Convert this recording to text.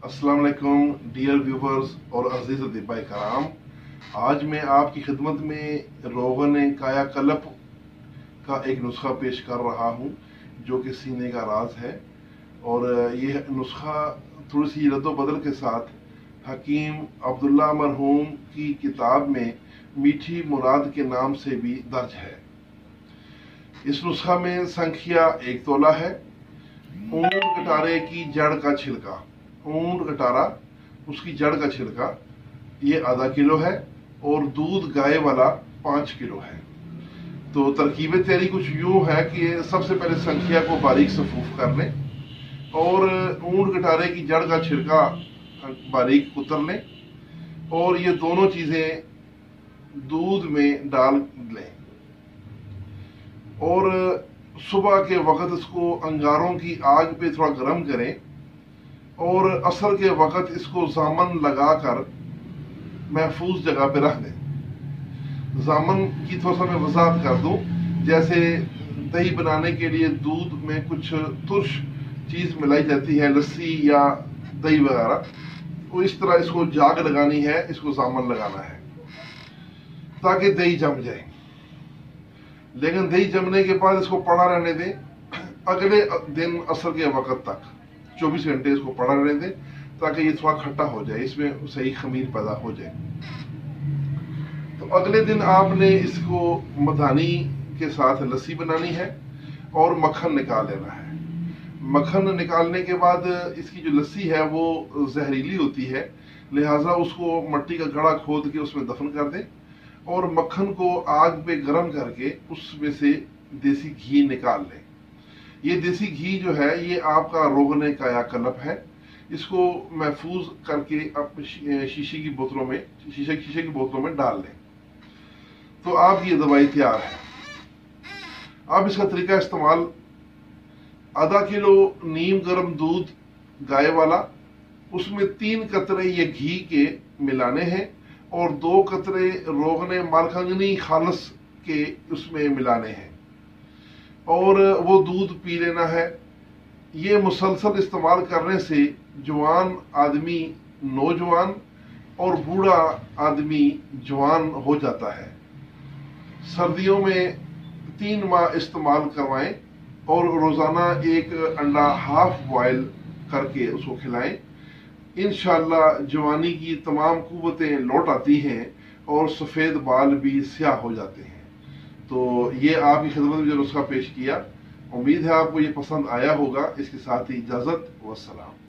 अस्सलाम वालेकुम dear viewers और अजीज दिब्बा कराम। आज मैं आपकी खिदमत में रोगन कायाकल्प का एक नुस्खा पेश कर रहा हूँ जो कि सीने का राज है। और यह नुस्खा थोड़ी सी रद्दोबदल के साथ हकीम अब्दुल्ला मरहूम की किताब में मीठी मुराद के नाम से भी दर्ज है। इस नुस्खा में संख्या 1 तोला है। ऊंट कटारे की जड़ का छिलका, ऊंट कटारा उसकी जड़ का छिलका ये आधा किलो है और दूध गाय वाला 5 किलो है। तो तरकीब तैयारी कुछ यूं है कि सबसे पहले संख्या को बारीक सफूफ कर लें और ऊंट कटारे की जड़ का छिलका बारीक कुतर लें और ये दोनों चीजें दूध में डाल लें और सुबह के वक्त इसको अंगारों की आग पे थोड़ा गर्म करें और असर के वक्त इसको जामन लगाकर महफूज जगह पे रख दें। जामन की थोड़ा सा मैं वजाहत कर दूं, जैसे दही बनाने के लिए दूध में कुछ तुर्श चीज मिलाई जाती है, लस्सी या दही वगैरह, तो इस तरह इसको जाग लगानी है, इसको जामन लगाना है ताकि दही जम जाए। लेकिन दही जमने के बाद इसको पड़ा रहने दें, अगले दिन असर के वक्त तक 24 घंटे इसको पड़ा रहने दें ताकि ये थोड़ा खट्टा हो जाए, इसमें सही खमीर पैदा हो जाए। तो अगले दिन आपने इसको मधानी के साथ लस्सी बनानी है और मक्खन निकाल लेना है। मक्खन निकालने के बाद इसकी जो लस्सी है वो जहरीली होती है, लिहाजा उसको मिट्टी का घड़ा खोद के उसमें दफन कर दें और मक्खन को आग पे गर्म करके उसमें से देसी घी निकाल लें। ये देसी घी जो है ये आपका रोगन कायाकल्प है। इसको महफूज करके आप शीशे की बोतलों में डाल लें तो आप ये दवाई तैयार है। अब इसका तरीका इस्तेमाल, आधा किलो नीम गर्म दूध गाय वाला, उसमें 3 कतरे ये घी के मिलाने हैं और 2 कतरे रोगन मालखंगनी खालस के उसमें मिलाने हैं और वो दूध पी लेना है। ये मुसलसल इस्तेमाल करने से जवान आदमी नौजवान और बूढ़ा आदमी जवान हो जाता है। सर्दियों में 3 माह इस्तेमाल करवाएं और रोजाना 1 अंडा हाफ बॉयल करके उसको खिलाएं। इंशाअल्लाह जवानी की तमाम कुव्वतें लौट आती हैं और सफेद बाल भी स्याह हो जाते हैं। तो ये आपकी खिदमत में जो नुस्खा पेश किया, उम्मीद है आपको ये पसंद आया होगा। इसके साथ ही इजाजत, वस्सलाम।